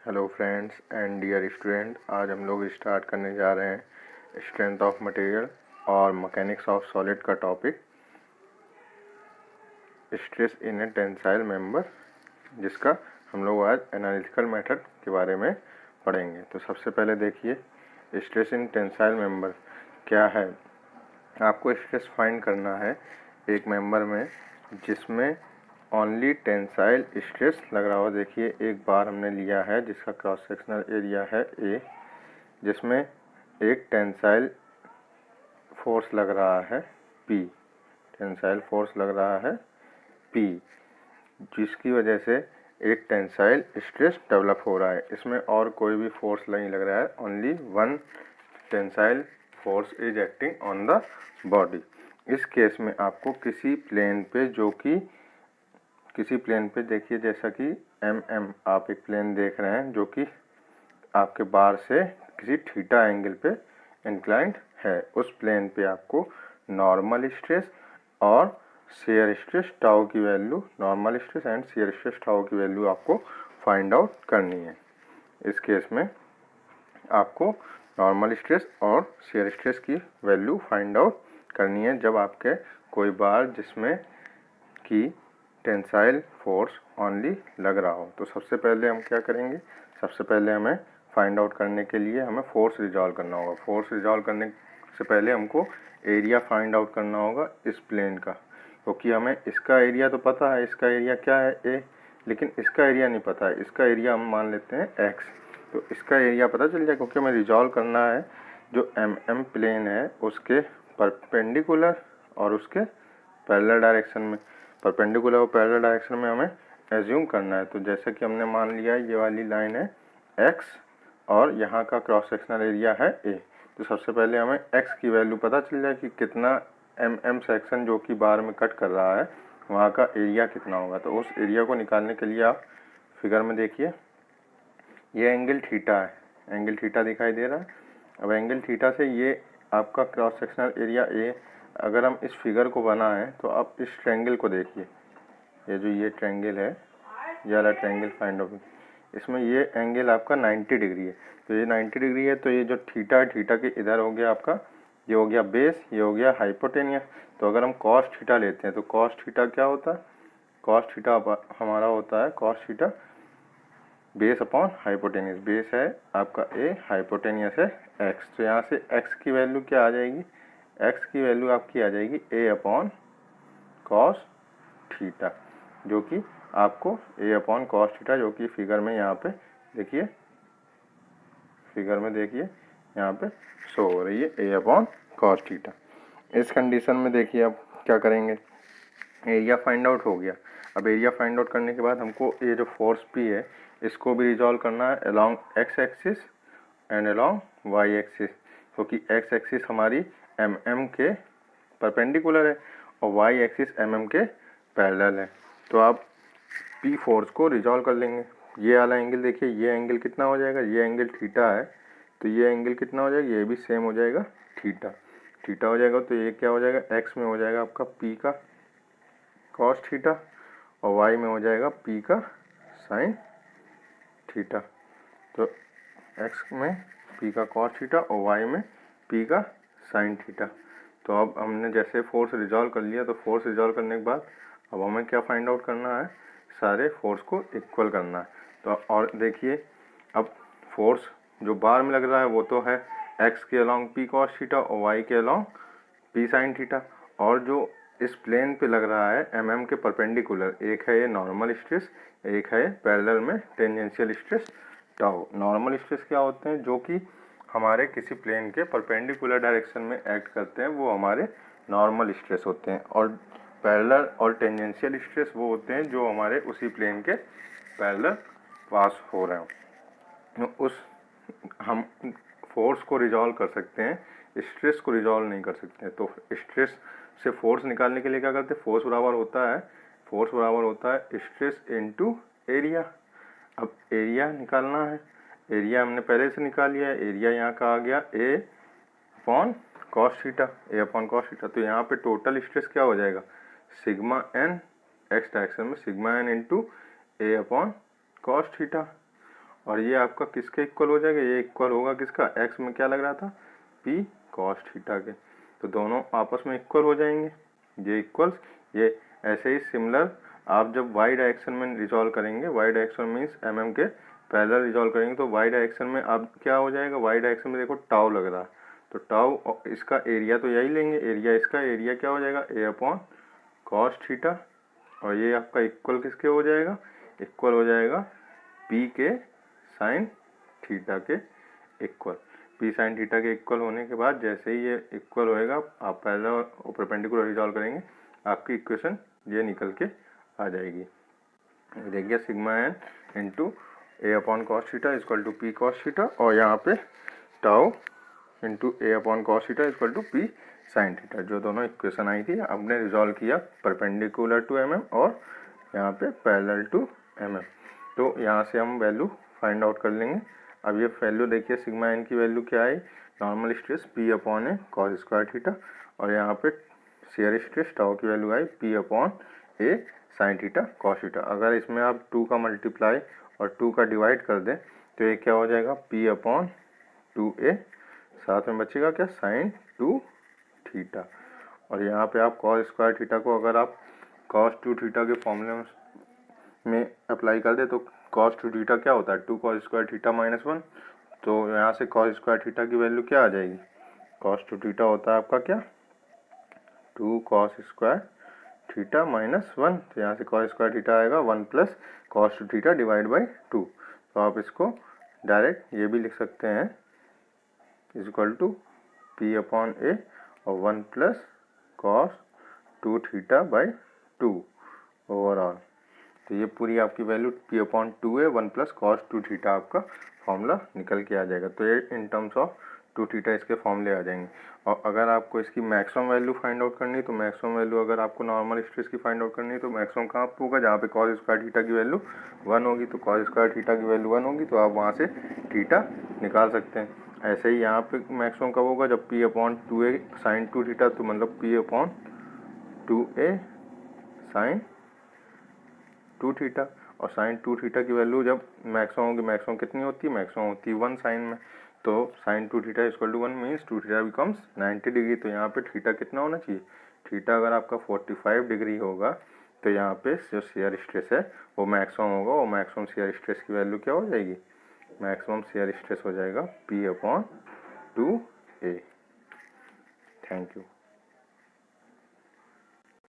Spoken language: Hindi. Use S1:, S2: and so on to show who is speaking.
S1: Hello friends and dear student, आज हम लोग स्टार्ट करने जा रहे हैं स्ट्रेंथ ऑफ मटेरियल और मैकेनिक्स ऑफ सॉलिड का topic stress in a tensile member, जिसका हम लोग आज एनालिटिकल मेथड के बारे में पढ़ेंगे। तो सबसे पहले देखिए स्ट्रेस इन टेंसाइल मेंबर क्या है। आपको स्ट्रेस फाइंड करना है एक मेंबर में जिसमें ओनली टेंसाइल स्ट्रेस लग रहा हो। देखिए एक बार हमने लिया है जिसका क्रॉस सेक्शनल एरिया है ए, जिसमें एक टेंसाइल फोर्स लग रहा है पी, टेंसाइल फोर्स लग रहा है पी, जिसकी वजह से एक टेंसाइल स्ट्रेस डेवलप हो रहा है। इसमें और कोई भी फोर्स नहीं लग रहा है, only one tensile force is acting on the body. इस केस में आपको किसी प्लेन पे देखिए, जैसा कि आप एक प्लेन देख रहे हैं जो कि आपके बार से किसी थीटा एंगल पे इंक्लाइंड है। उस प्लेन पे आपको नॉर्मल स्ट्रेस और शियर स्ट्रेस टाउ की value, normal stress and shear stress tau की वैल्यू आपको फाइंड आउट करनी है। इस केस में आपको नॉर्मल स्ट्रेस और शियर स्ट्रेस की वैल्यू फाइंड आउट करनी है जब आपके कोई बार जिसमें कि टेंसाइल फोर्स ओनली लग रहा हो। तो सबसे पहले हम क्या करेंगे, सबसे पहले हमें फाइंड आउट करने के लिए हमें फोर्स रिजॉल्व करना होगा। फोर्स रिजॉल्व करने से पहले हमको एरिया फाइंड आउट करना होगा इस प्लेन का, क्योंकि हमें इसका एरिया तो पता है, इसका एरिया क्या है ए, लेकिन इसका एरिया नहीं पता है। इसका एरिया हम मान लेते हैं एक्स, तो इसका एरिया पता चल जाए, क्योंकि हमें रिजॉल्व करना है जो एम प्लेन है उसके परपेंडिकुलर और उसके पैरेलल डायरेक्शन में। परपेंडिकुलर और पैरेलल डायरेक्शन में हमें एज्यूम करना है। तो जैसे कि हमने मान लिया ये वाली लाइन है x और यहाँ का क्रॉस सेक्शनल एरिया है a। तो सबसे पहले हमें x की वैल्यू पता चल जाए कि कितना mm सेक्शन जो कि बार में कट कर रहा है वहाँ का एरिया कितना होगा। तो उस एरिया को निकालने के लिए आप फिगर में देखिए, ये एंगल थीटा है, एंगल थीटा दिखाई दे रहा है। अब एंगल थीटा से ये आपका क्रॉस सेक्शनल एरिया a, अगर हम इस फिगर को बनाएं तो आप इस ट्रायंगल को देखिए, ये जो ये ट्रायंगल है, ये वाला ट्रायंगल फाइंड आउट, इसमें ये एंगल आपका 90 डिग्री है। तो ये 90 डिग्री है, तो ये जो थीटा है, थीटा के इधर हो गया आपका, ये हो गया बेस, ये हो गया हाइपोटेनियस। तो अगर हम कॉस थीटा लेते हैं तो कॉस थीटा क्या होता है, कॉस थीटा हमारा होता है cos theta base upon hypotenuse. Base है आपका ए, हाइपोटेनियस है एक्स। तो यहाँ से एक्स की वैल्यू क्या आ जाएगी, एक्स की वैल्यू आपकी आ जाएगी ए अपॉन कॉस थीटा, जो कि आपको ए अपॉन कॉस थीटा, जो कि फिगर में यहाँ पे देखिए, फिगर में देखिए यहाँ पे शो हो रही है ए अपॉन कॉस थीटा। इस कंडीशन में देखिए अब क्या करेंगे, एरिया फाइंड आउट हो गया। अब एरिया फाइंड आउट करने के बाद हमको ये जो फोर्स पी है इसको भी रिजॉल्व करना है along x axis and along y axis, क्योंकि एक्स एक्सिस हमारी एम के परपेंडिकुलर है और वाई एक्सिस एम के पैरेलल है। तो आप पी फोर्स को रिजॉल्व कर लेंगे। ये वाला एंगल देखिए, ये एंगल कितना हो जाएगा, ये एंगल थीटा है, तो ये एंगल कितना हो जाएगा, ये भी सेम हो जाएगा थीटा, थीटा हो जाएगा। तो ये क्या हो जाएगा, एक्स में हो जाएगा आपका पी का कॉस थीटा और वाई में हो जाएगा पी का साइन थीटा। तो एक्स में पी का कॉस थीटा और वाई में पी का साइन थीटा। तो अब हमने जैसे फोर्स रिजॉल्व कर लिया, तो फोर्स रिजॉल्व करने के बाद अब हमें क्या फाइंड आउट करना है, सारे फोर्स को इक्वल करना है। तो और देखिए अब फोर्स जो बार में लग रहा है वो तो है एक्स के अलोंग पी कॉस थीटा और वाई के अलोंग पी साइन थीटा, और जो इस प्लेन पे लग रहा है एम के परपेंडिकुलर, एक है ये नॉर्मल स्ट्रेस, एक है पैरेलल में tangential stress tau. Normal stress क्या होते हैं, जो कि हमारे किसी प्लेन के परपेंडिकुलर डायरेक्शन में एक्ट करते हैं, वो हमारे नॉर्मल स्ट्रेस होते हैं। और पैरेलल और टेंजेंशियल स्ट्रेस वो होते हैं जो हमारे उसी प्लेन के पैरेलल पास हो रहे हो। उस हम फोर्स को रिजॉल्व कर सकते हैं, स्ट्रेस को रिजॉल्व नहीं कर सकते। तो स्ट्रेस से फोर्स निकालने के लिए क्या करते हैं, फोर्स बराबर होता है स्ट्रेस इनटू एरिया। अब एरिया निकालना है, एरिया हमने पहले से निकाल लिया है, एरिया यहाँ का आ गया ए अपॉन कॉस थीटा, ए अपॉन कॉस थीटा। तो यहाँ पे टोटल स्ट्रेस क्या हो जाएगा, सिग्मा एन एक्स डायरेक्शन में sigma n into a upon cos theta. और ये आपका किसके इक्वल हो जाएगा, ये इक्वल होगा किसका, एक्स में क्या लग रहा था, पी कॉस थीटा के, तो दोनों आपस में इक्वल हो जाएंगे, ये इक्वल्स ये। ऐसे ही सिमिलर आप जब वाई डायरेक्शन में रिजॉल्व करेंगे, वाई डायरेक्शन मीन्स के पैरेलल रिजॉल्व करेंगे, तो वाई डायरेक्शन में अब क्या हो जाएगा, वाई डायरेक्शन में देखो टाउ लग रहा है, तो टाउ इसका एरिया तो यही लेंगे, एरिया इसका एरिया क्या हो जाएगा, ए अपॉन कॉस थीटा, और ये आपका इक्वल किसके हो जाएगा, इक्वल हो जाएगा पी के साइन थीटा के इक्वल। पी साइन थीटा के इक्वल होने के बाद जैसे ही ये इक्वल होएगा, आप पहले परपेंडिकुलर रिजॉल्व करेंगे, आपकी इक्वेशन ये निकल के आ जाएगी। देखिए sigma n into a upon cos theta equal to p cos theta, और यहाँ पे tau into a upon cos theta equal to p sine theta, जो दोनों इक्वेशन आई थी हमने रिजॉल्व किया परपेंडिकुलर टू और यहाँ पे पैरेलल टू तो यहाँ से हम वैल्यू फाइंड आउट कर लेंगे। अब ये वैल्यू देखिए सिग्मा एन की वैल्यू क्या आई, नॉर्मल स्ट्रेस पी अपॉन ए कॉस स्क्वायर थीटा, और यहाँ पे शेयर स्ट्रेस टाउ की value I P upon A sine theta cos theta. अगर इसमें आप 2 का मल्टीप्लाई और 2 का डिवाइड कर दें तो ये क्या हो जाएगा, पी अपॉन 2a, साथ में बचेगा क्या, साइन 2 थीटा, और यहाँ पे आप कॉस स्क्वायर थीटा को अगर आप कॉस 2 थीटा के फॉर्मूले में अप्लाई कर दे तो कॉस 2 थीटा क्या होता है, 2 कॉस स्क्वायर थीटा माइनस 1, तो यहाँ से कॉस स्क्वायर थीटा की वैल्यू क्या आ जाएगी, कॉस 2 थीटा होता है आपका क्या, 2 कॉस स्क्वायर थीटा माइनस 1, तो यहाँ से कॉस स्क्वायर थीटा आएगा 1 plus cos 2 theta divide by 2, तो आप इसको डायरेक्ट ये भी लिख सकते हैं is equal to P upon A और 1 plus cos 2 theta by 2 overall, तो ये पूरी आपकी वैल्यू पी अपॉन 2 है, 1 प्लस कॉस 2 थीटा आपका फॉर्मूला निकल के आ जाएगा। तो ये इन टर्म्स ऑफ 2 थीटा इसके फॉर्मूले आ जाएंगे। और अगर आपको इसकी मैक्सिमम वैल्यू फाइंड आउट करनी है तो मैक्सिमम वैल्यू अगर आपको नॉर्मल स्ट्रेस की फाइंड आउट करनी है तो मैक्सिमम कहाँ पर होगा, जहाँ पे कॉस स्क्वायर थीटा की वैल्यू 1 होगी, तो कॉस स्क्वायर थीटा की वैल्यू 1 होगी तो आप वहाँ से थीटा निकाल सकते हैं। ऐसे ही यहाँ पे मैक्सिमम कब होगा, जब P upon 2a sine 2 theta, तो मतलब p upon 2a sine 2 theta, और साइन 2 थीटा की वैल्यू जब मैक्सिमम होगी, मैक्सिमम कितनी होती है, मैक्सिमम होती है 1 साइन में, तो sine 2 theta equal to 1 means 2 theta becomes 90 degree, तो यहाँ पे थीटा कितना होना चाहिए, थीटा अगर आपका 45 डिग्री होगा तो यहाँ पे जो शेयर स्ट्रेस है वो मैक्सिमम होगा, और मैक्सिमम शेयर स्ट्रेस की वैल्यू क्या हो जाएगी, मैक्सिमम शेयर स्ट्रेस हो जाएगा P upon 2a। Thank you.